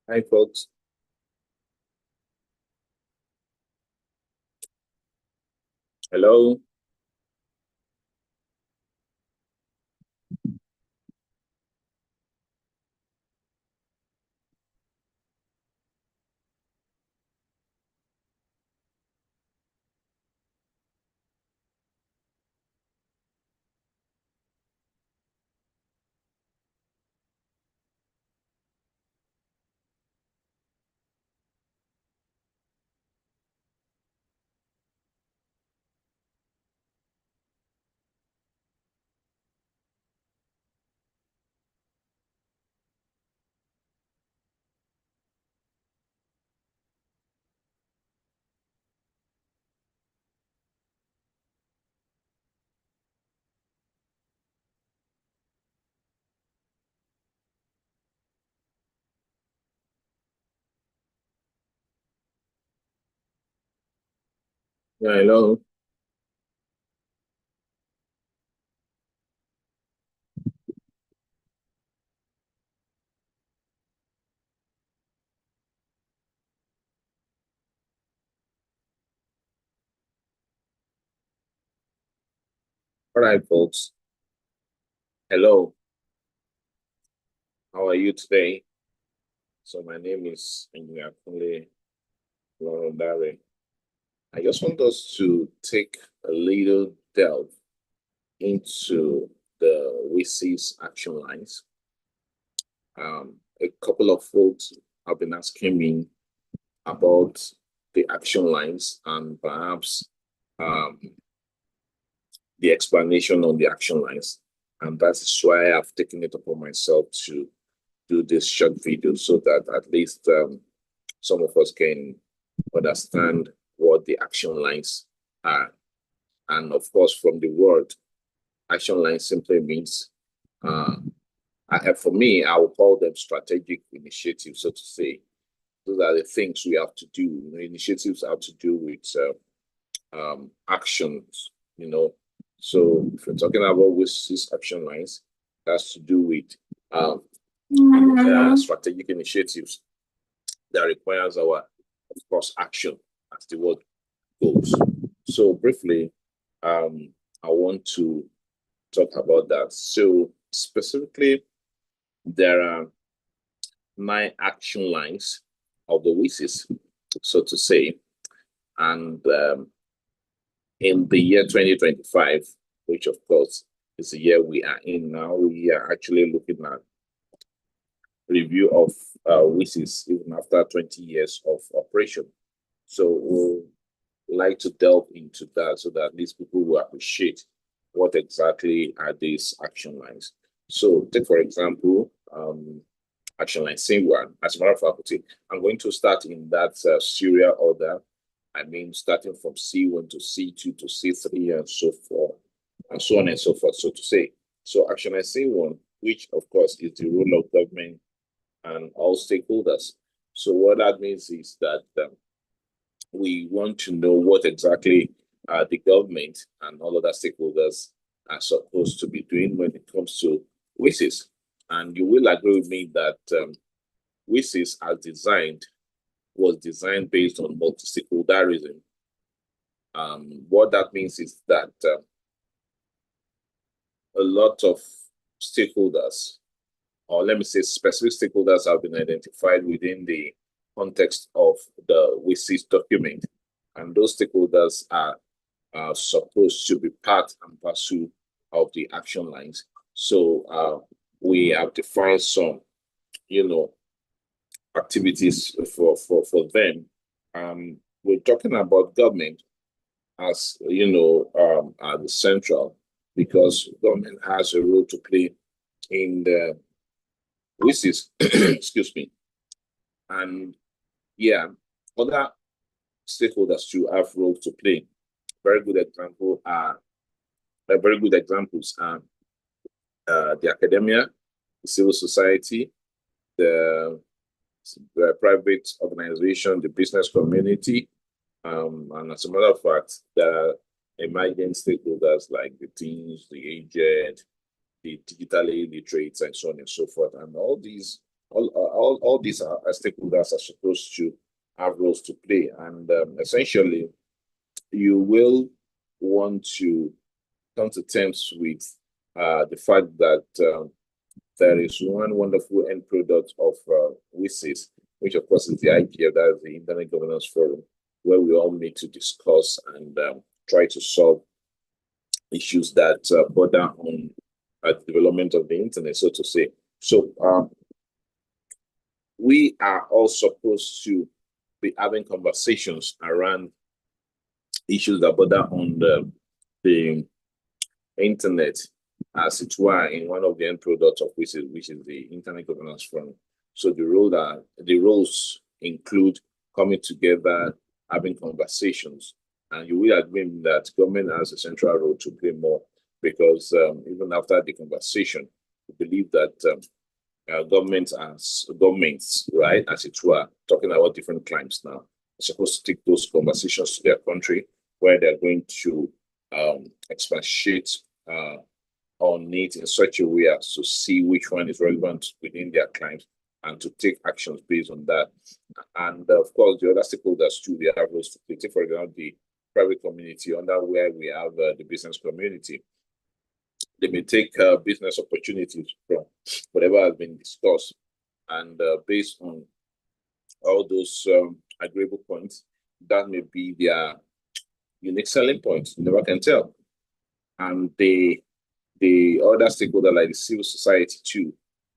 Hi, folks. Hello. Yeah, hello. All right, folks. Hello. How are you today? So my name is Engineer Kunle Lorondare. I just want us to take a little delve into the WSIS Action Lines. A couple of folks have been asking me about the action lines and perhaps um, the explanation on the action lines. And that's why I've taken it upon myself to do this short video so that at least some of us can understand what the action lines are. And of course, from the word, action lines simply means, for me, I will call them strategic initiatives, so to say. Those are the things we have to do. Initiatives have to do with actions, you know. So if you're talking about these action lines, that's to do with strategic initiatives that requires our, of course, action, as the word goes. So briefly, I want to talk about that. So specifically, there are 9 action lines of the WSIS, so to say, and in the year 2025, which of course is the year we are in now, we are actually looking at review of WSIS even after 20 years of operation. So we'll like to delve into that so that at least people will appreciate what exactly are these action lines. So take, for example, action line C1. As a matter of fact, I'm going to start in that serial order. I mean, starting from C1 to C2 to C3 and so forth, and so on and so forth, so to say. So action line C1, which of course is the role of government and all stakeholders. So what that means is that we want to know what exactly the government and all other stakeholders are supposed to be doing when it comes to WSIS. And you will agree with me that WSIS was designed based on multi-stakeholderism. What that means is that a lot of stakeholders, or let me say specific stakeholders, have been identified within the context of the WSIS document. And those stakeholders are supposed to be part and parcel of the action lines. So we have defined some, activities for them. We're talking about government as, at the central, because government has a role to play in the WSIS, excuse me. And yeah, other stakeholders too have roles to play. Very good examples are the academia, the civil society, the private organization, the business community, and as a matter of fact, the emerging stakeholders like the teens, the aged, the digitally illiterate, and so on and so forth. And all all these are stakeholders are supposed to have roles to play, and essentially, you will want to come to terms with the fact that there is one wonderful end product of WSIS, which of course is the IGF, that is the Internet Governance Forum, where we all meet to discuss and try to solve issues that border on the development of the internet, so to say. So we are all supposed to be having conversations around issues that border on the internet, as it were, in one of the end products of which is the Internet Governance Forum. So the roles include coming together, having conversations, and you will agree that government has a central role to play more, because even after the conversation, we believe that governments, right, as it were, talking about different climes now, are supposed to take those conversations to their country, where they're going to expatiate on it in such a way as to see which one is relevant within their clients and to take actions based on that. And of course, the other stakeholders too, they have roles to play. Take, for example, the private community, under where we have the business community. They may take business opportunities from whatever has been discussed, and based on all those agreeable points, that may be their unique selling points. You never can tell. And the other stakeholder, like the civil society too,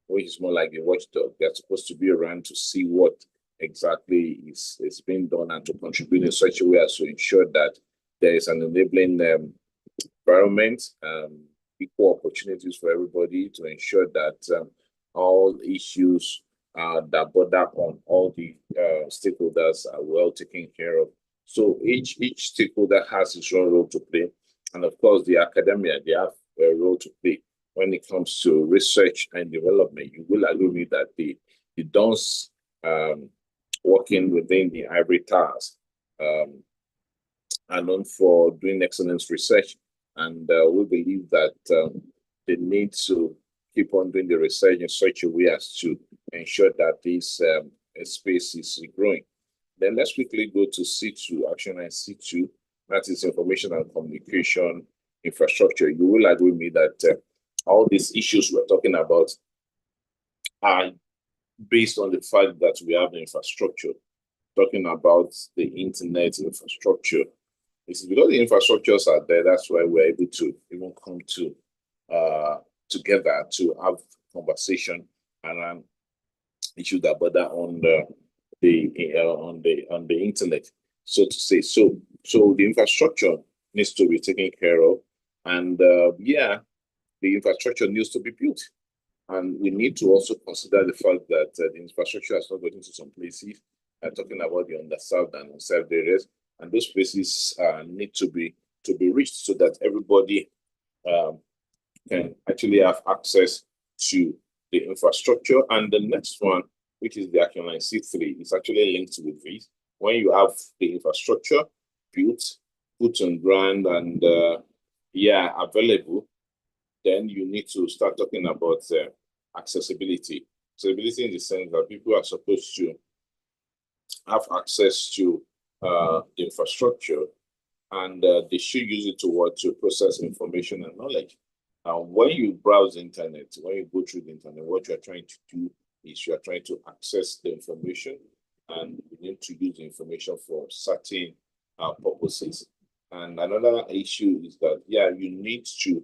which is more like a watchdog, they're supposed to be around to see what exactly is being done and to contribute in such a way as to ensure that there is an enabling environment, equal opportunities for everybody, to ensure that all issues that border on all the stakeholders are well taken care of. So each stakeholder has its own role to play. And of course, the academia, they have a role to play when it comes to research and development. You will agree with me that the dons working within the ivory towers are known for doing excellent research. And we believe that they need to keep on doing the research in such a way as to ensure that this space is growing. Then let's quickly go to C2, Action Line C2. That is information and communication infrastructure. You will agree with me that all these issues we're talking about are based on the fact that we have the infrastructure. Talking about the internet infrastructure, it's because the infrastructures are there. That's why we're able to even come to together to have conversation around issues that border on the internet, so to say. So the infrastructure needs to be taken care of, and the infrastructure needs to be built. And we need to also consider the fact that the infrastructure has not gotten to some places. I'm talking about the underserved and unserved areas, and those places need to be reached so that everybody can actually have access to the infrastructure. And the next one, which is the Action Line C3, is actually linked with this. When you have the infrastructure built, put on ground, and available, then you need to start talking about accessibility. Accessibility in the sense that people are supposed to have access to the infrastructure, and they should use it to process information and knowledge. When you browse the internet, when you go through the internet, what you're trying to do is you're trying to access the information, and you need to use the information for certain purposes. And another issue is that, you need to,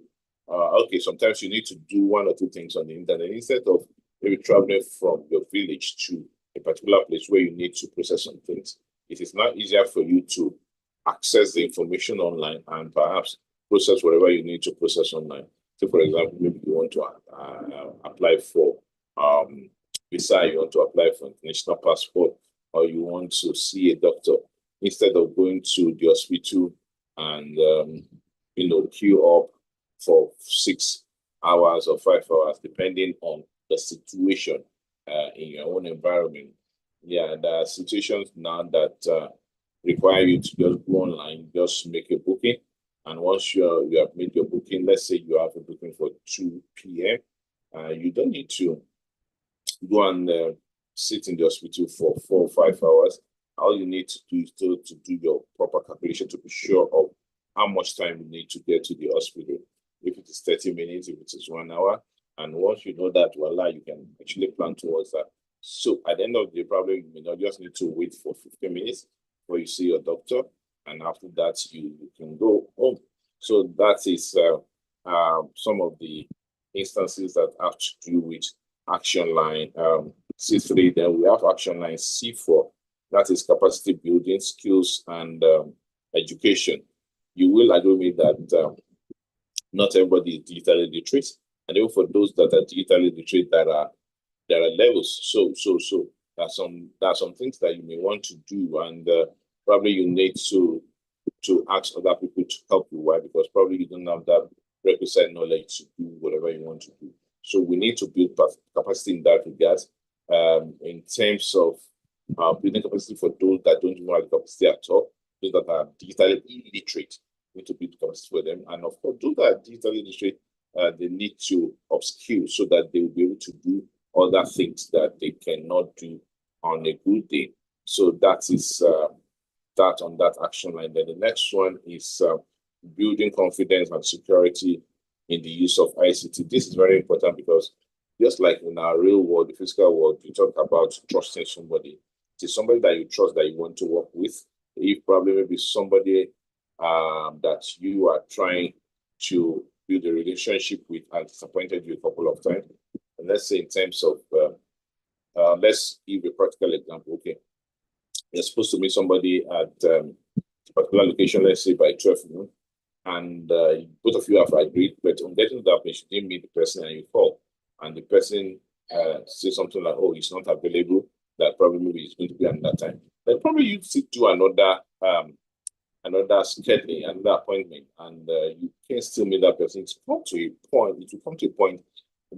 sometimes you need to do one or two things on the internet instead of maybe traveling from your village to a particular place where you need to process some things. It is now easier for you to access the information online and perhaps process whatever you need to process online. So, for example, maybe you want to apply for visa, you want to apply for international passport, or you want to see a doctor. Instead of going to the hospital and queue up for 6 hours or 5 hours, depending on the situation in your own environment. There are situations now that require you to just go online, just make a booking. And once you have made your booking, let's say you have a booking for 2 p.m., you don't need to go and sit in the hospital for 4 or 5 hours. All you need to do is to do your proper calculation to be sure of how much time you need to get to the hospital. If it is 30 minutes, if it is 1 hour. And once you know that, voila, you can actually plan towards that. So at the end of the day, probably you may not just need to wait for 15 minutes before you see your doctor. And after that, you can go home. So that is some of the instances that have to do with action line C3. Then we have action line C4. That is capacity building, skills, and education. You will agree with me that not everybody is digitally literate, and even for those that are digitally literate, there are levels. So there are some things that you may want to do, and probably you need to ask other people to help you. Why? Because probably you don't have that requisite knowledge to do whatever you want to do. So we need to build capacity in that regard. In terms of building capacity for those that don't even have the capacity at all, those that are digitally illiterate, we need to build capacity for them. And of course, those that are digitally illiterate, they need to upskill so that they will be able to do other things that they cannot do on a good day. So that is that on that action line. Then the next one is building confidence and security in the use of ICT. This is very important because just like in our real world, the physical world, you talk about trusting somebody. It is somebody that you trust that you want to work with. If probably maybe somebody that you are trying to build a relationship with and disappointed you a couple of times. And let's say in terms of, let's give a practical example. Okay, you're supposed to meet somebody at a particular location, let's say by 12 noon, and both of you have agreed, but on getting to that place, you didn't meet the person and you call, and the person says something like, oh, he's not available, that probably maybe it's going to be another time. Then probably you sit to another scheduling, another appointment, and you can still meet that person. It will come to a point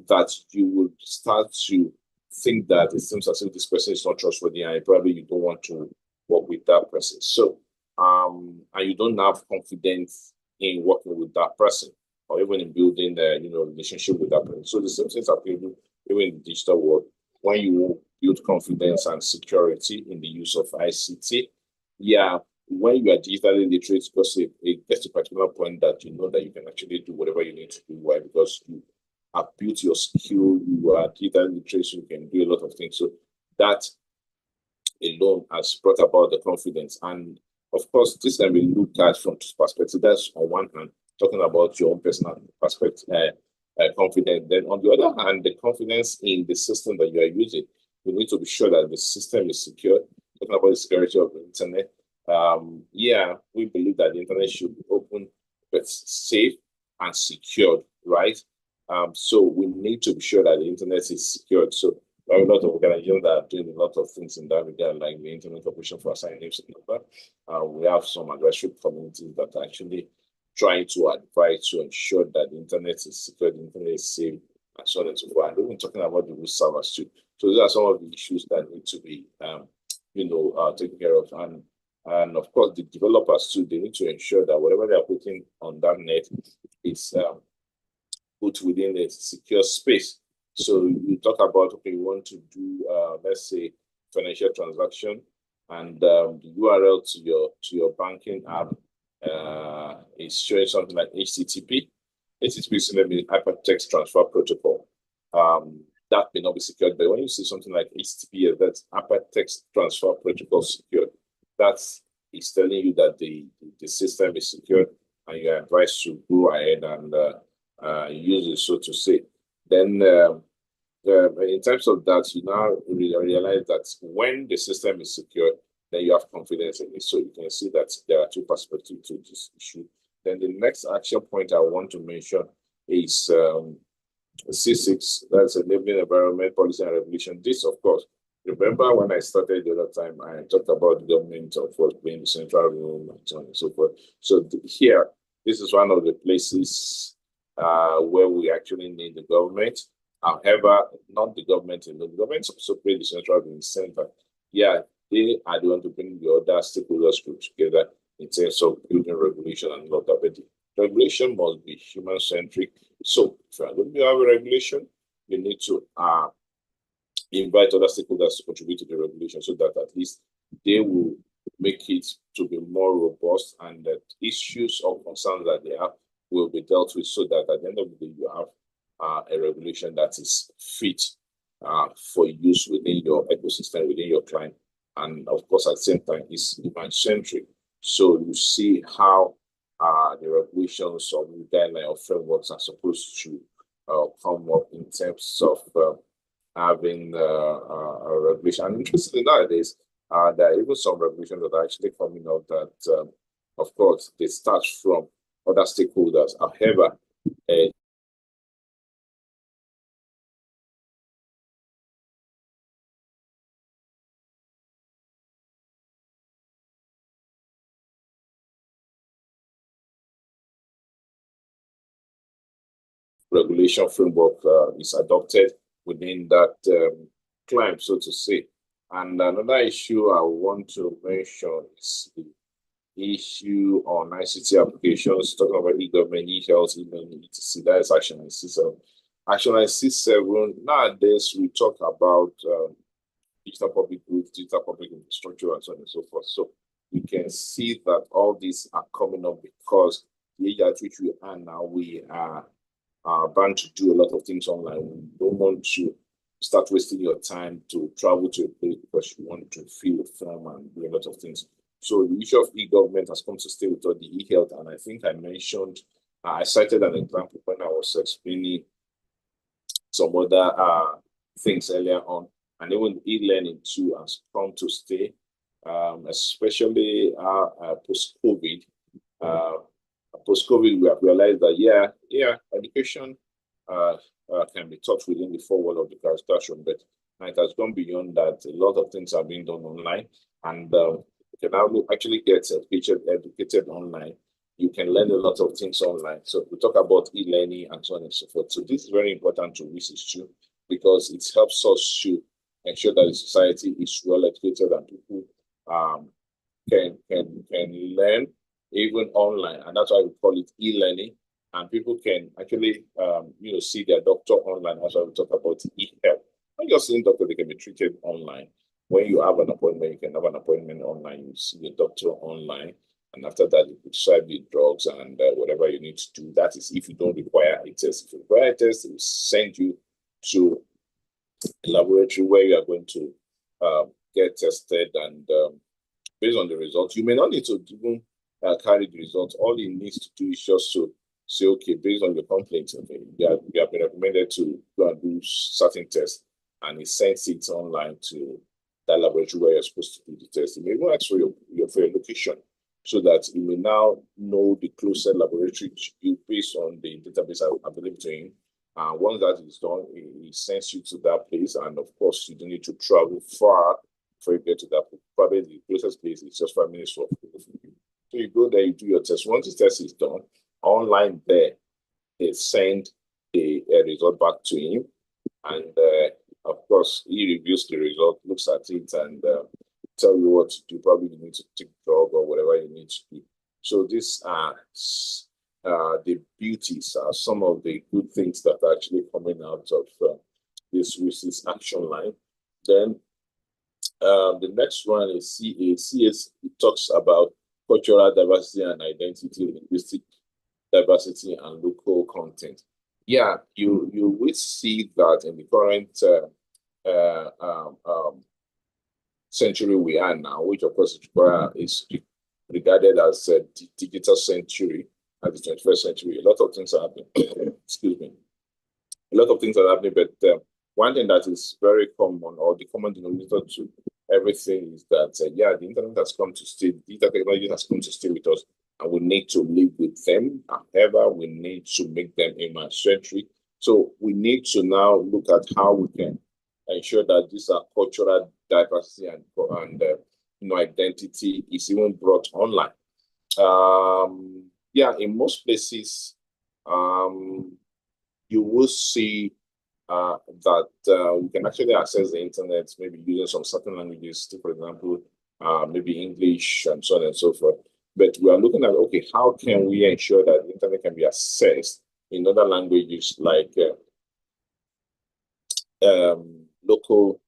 that you will start to think that it seems as if this person is not trustworthy, and probably you don't want to work with that person. So, and you don't have confidence in working with that person, or even in building a relationship with that person. So the same things are even in the digital world. When you build confidence and security in the use of ICT, when you are digitally literate, because it gets to a particular point that you know that you can actually do whatever you need to do. Why? Because you have built your skill, you are digitally literate, so you can do a lot of things. So that alone has brought about the confidence. And of course, this can be looked at from two perspectives. That's on one hand, talking about your own personal perspective, confidence. Then on the other hand, the confidence in the system that you are using. You need to be sure that the system is secure. Talking about the security of the internet. We believe that the internet should be open, but safe and secured, right? So we need to be sure that the internet is secured. So there are a lot of organizations that are doing a lot of things in that regard, like the Internet Corporation for Assigned Names and number. We have some advisory communities that are actually trying to advise to ensure that the internet is secure, the internet is safe, and so on and so forth. And we've been talking about the root servers too. So those are some of the issues that need to be, taken care of. And of course, the developers too, they need to ensure that whatever they are putting on that net is put within a secure space. So you talk about, okay, you want to do, let's say, financial transaction, and the URL to your banking app is showing something like HTTP. HTTP is maybe hypertext transfer protocol. That may not be secured, but when you see something like HTTP, that's hypertext transfer protocol secured. That is telling you that the system is secure, and you are advised to go ahead and use it, so to say. Then, in terms of that, you now realize that when the system is secure, then you have confidence in it. So you can see that there are two perspectives to this issue. Then the next action point I want to mention is C6, that's Enabling Environment Policy and Regulation. This, of course, remember when I started the other time, I talked about the government of course being the central room and so on and so forth. So here, this is one of the places where we actually need the government. However, not the government in the government also play the central room center. Yeah, they are the one to bring the other stakeholders group together in terms of building regulation and all that. But the regulation must be human-centric. So if you are going to have a regulation, you need to invite other stakeholders to contribute to the regulation so that at least they will make it to be more robust, and that issues or concerns that they have will be dealt with, so that at the end of the day you have a regulation that is fit for use within your ecosystem, within your client. And of course, at the same time, it's human-centric. So you see how the regulations or the guideline or frameworks are supposed to come up in terms of having a regulation. And interestingly, nowadays, there are even some regulations that are actually coming out that, of course, they start from other stakeholders. However, regulation framework is adopted within that climb, so to say. And another issue I want to mention is the issue on ICT applications, talking about e-government, e-health, e-learning, etc. That is Action Line C7. Action Line C7, nowadays we talk about digital public goods, digital public infrastructure, and so on and so forth. So you can see that all these are coming up because the age at which we are now, we are bound to do a lot of things online. We don't want to start wasting your time to travel to a place because you want to fill a form and do a lot of things. So the issue of e-government has come to stay with all the e-health. And I think I mentioned, I cited an example when I was explaining some other things earlier on. And even e-learning too has come to stay, especially post-COVID. Post-COVID, we have realized that, education can be taught within the four walls of the classroom, but it has gone beyond that. A lot of things are being done online, and you can now actually get educated online. You can learn a lot of things online. So we talk about e-learning and so on and so forth. So this is very important to research too, because it helps us to ensure that the society is well educated and people can learn even online, and that's why we call it e-learning. And people can actually, see their doctor online. That's why we talk about e-health. When you're seeing doctor, they can be treated online. When you have an appointment, you can have an appointment online. You see the doctor online, and after that, you prescribe the drugs and whatever you need to do. That is if you don't require a test. If you require a test, they will send you to a laboratory where you are going to get tested, and based on the results, you may not need to even carry the results. All you need to do is just to say, okay, based on your complaints, okay, you have been recommended to go and do certain tests, and it sends it online to that laboratory where you're supposed to do the test. You may even ask for your location, so that you may now know the closest laboratory to you based on the database available to him. Once that is done, it sends you to that place, and of course, you don't need to travel far before you get to that place. Probably the closest place is just 5 minutes walk. So you go there, you do your test. Once the test is done, online there, they send a result back to him. And of course, he reviews the result, looks at it, and tell you what to do. Probably you need to take drug or whatever you need to do. So these are the beauties, are some of the good things that are actually coming out of this WSIS action line. Then the next one is CA. CA talks about cultural diversity and identity, linguistic diversity, and local content. Yeah, you will see that in the current century we are now, which of course is regarded as a digital century, as the 21st century. A lot of things are happening. Excuse me. A lot of things are happening, but one thing that is very common, or the common denominator to everything, is that the internet has come to stay. Digital technology has come to stay with us, and we need to live with them. However, we need to make them human-centric. So we need to now look at how we can ensure that this cultural diversity and identity is even brought online. In most places, you will see that we can actually access the internet, maybe using some certain languages, for example, maybe English and so on and so forth. But we are looking at, okay, how can we ensure that the internet can be accessed in other languages like local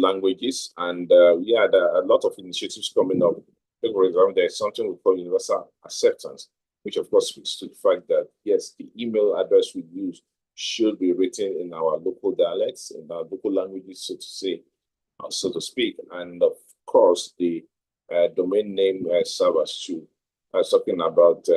languages. And yeah, there are a lot of initiatives coming up. For example, there's something we call universal acceptance, which of course speaks to the fact that, yes, the email address we use should be written in our local dialects, in our local languages, so to say, so to speak. And of course, the domain name servers too. I was talking about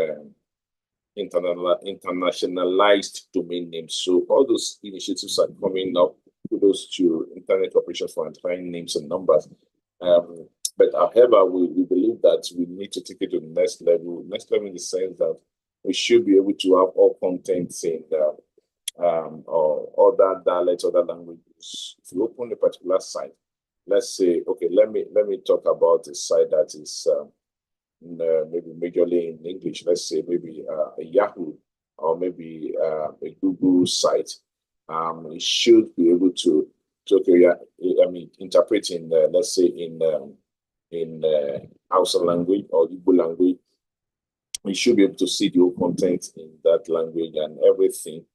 internationalized domain names. So all those initiatives are coming up. Kudos to Internet Operations for identifying names and numbers. But however, we believe that we need to take it to the next level. Next level in the sense that we should be able to have all contents in or other dialects, other languages. If you open a particular site, let's say, okay, let me talk about a site that is maybe majorly in English. Let's say maybe a Yahoo or maybe a Google site. It should be able to okay, yeah, I mean, interpret in let's say in Hausa language or Igbo language. We should be able to see the whole content in that language and everything,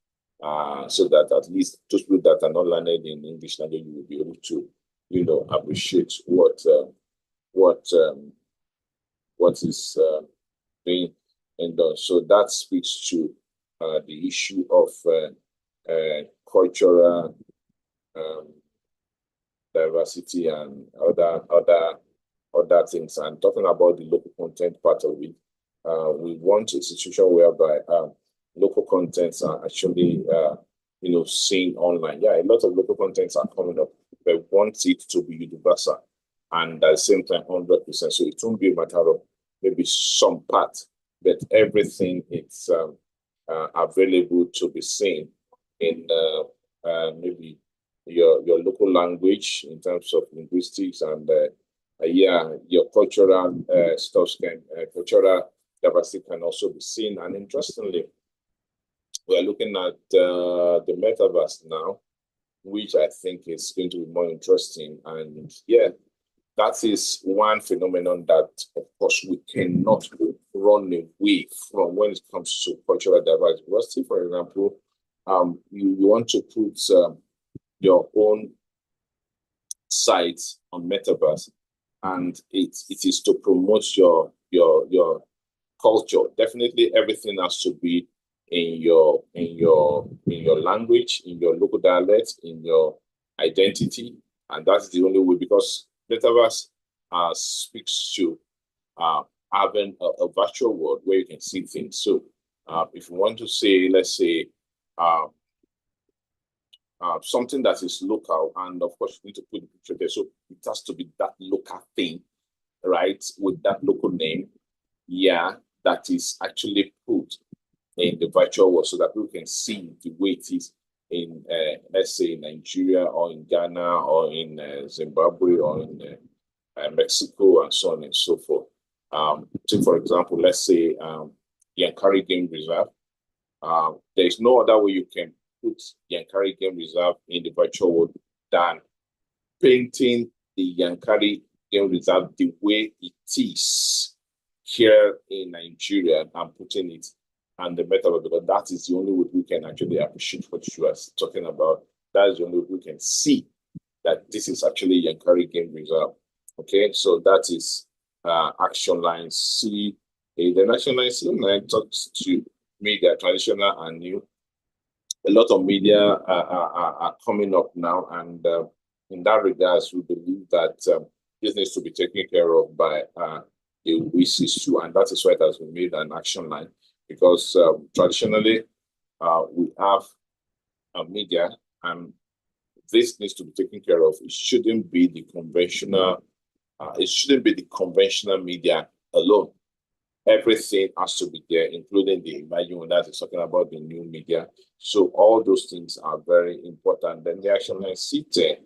so that at least those people that are not learned in English language will be able to, appreciate what is being done. So that speaks to the issue of cultural diversity and other things. And talking about the local content part of it, we want a situation whereby local contents are actually seen online. Yeah, a lot of local contents are coming up, but we want it to be universal and at the same time 100%. So it won't be a matter of maybe some part, but everything is available to be seen in maybe your local language in terms of linguistics and your cultural stuff cultural diversity can also be seen. And interestingly, we're looking at the metaverse now, which I think is going to be more interesting. And yeah, that is one phenomenon that, of course, we cannot run away from when it comes to cultural diversity. Because, say, for example, you want to put your own site on metaverse, and it is to promote your culture. Definitely, everything has to be in your language, in your local dialect, in your identity, and that's the only way, because metaverse speaks to having a virtual world where you can see things. So if you want to say, let's say, something that is local, and of course you need to put the picture there, so it has to be that local thing, right, with that local name, yeah, that is actually put in the virtual world so that people can see the way it is in, let's say, in Nigeria or in Ghana or in Zimbabwe or in Mexico and so on and so forth. Take, for example, let's say Yankari Game Reserve. There is no other way you can put Yankari Game Reserve in the virtual world than painting the Yankari Game Reserve the way it is here in Nigeria and putting it and the metaverse, because that is the only way we can actually appreciate what you are talking about. That is the only way we can see that this is actually Yankari Game Reserve. Okay, so that is Action Lines C. The Action Lines C talks to media, traditional and new. A lot of media are coming up now, and in that regards, we believe that this needs to be taken care of by the WSIS too, and that is why it has been made an action line, because traditionally we have media, and this needs to be taken care of. It shouldn't be the conventional. It shouldn't be the conventional media alone. Everything has to be there, including the emerging that is talking about the new media. So all those things are very important. Then the action line C10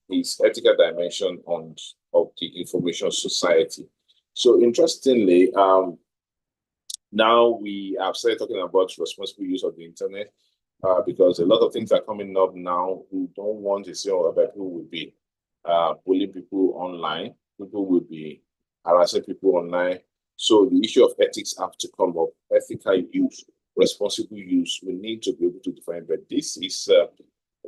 is ethical dimension of the information society. So interestingly, now we have started talking about responsible use of the internet, because a lot of things are coming up now. We don't want to see all about who will be bullying people online. People will be harassing people online. So the issue of ethics have to come up. Ethical use, responsible use, we need to be able to define. But this is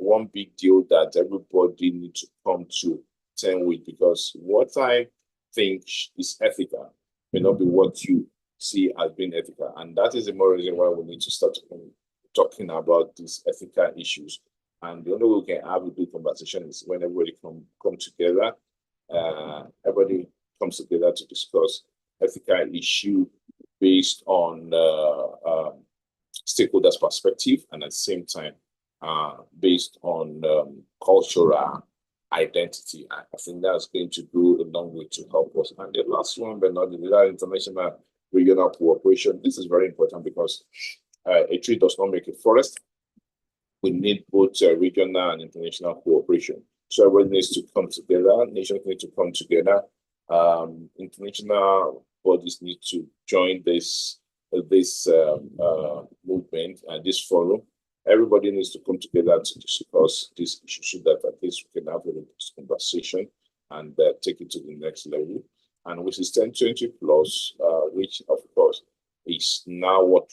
one big deal that everybody needs to come to terms with, because what I think is ethical may not be what you see as being ethical. And that is the more reason why we need to start talking about these ethical issues. And the only way we can have a good conversation is when everybody come together. Everybody comes together to discuss ethical issue based on stakeholders' perspective, and at the same time, based on cultural identity. I think that's going to go a long way to help us. And the last one, but not the least, international regional cooperation. This is very important because a tree does not make a forest. We need both regional and international cooperation. So everyone needs to come together. Nations need to come together. International bodies need to join this movement and this forum. Everybody needs to come together to discuss this issue so that at least we can have a conversation and take it to the next level. And which is 1020 plus, which of course is now what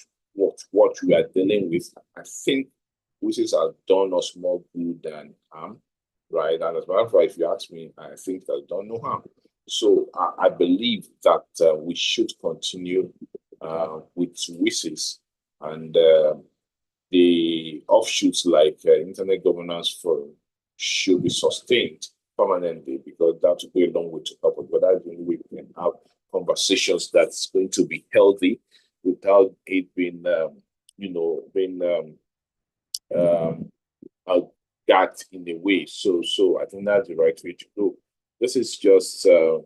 we are dealing with. I think WSIS has done us more good than harm, right? And as a matter of fact, if you ask me, I think it has done no harm. So I believe that we should continue with WSIS, and the offshoots like Internet Governance Forum should be sustained permanently, because that will go a long way to help us. But I think we can have conversations that's going to be healthy without it being, got in the way. So I think that's the right way to go. This is just a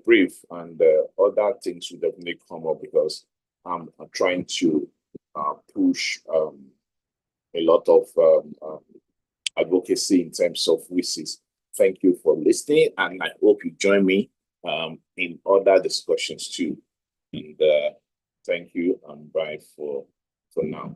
brief, and other things will definitely come up because I'm trying to push a lot of advocacy in terms of WSIS. Thank you for listening, and I hope you join me in other discussions too. And thank you, and bye for now.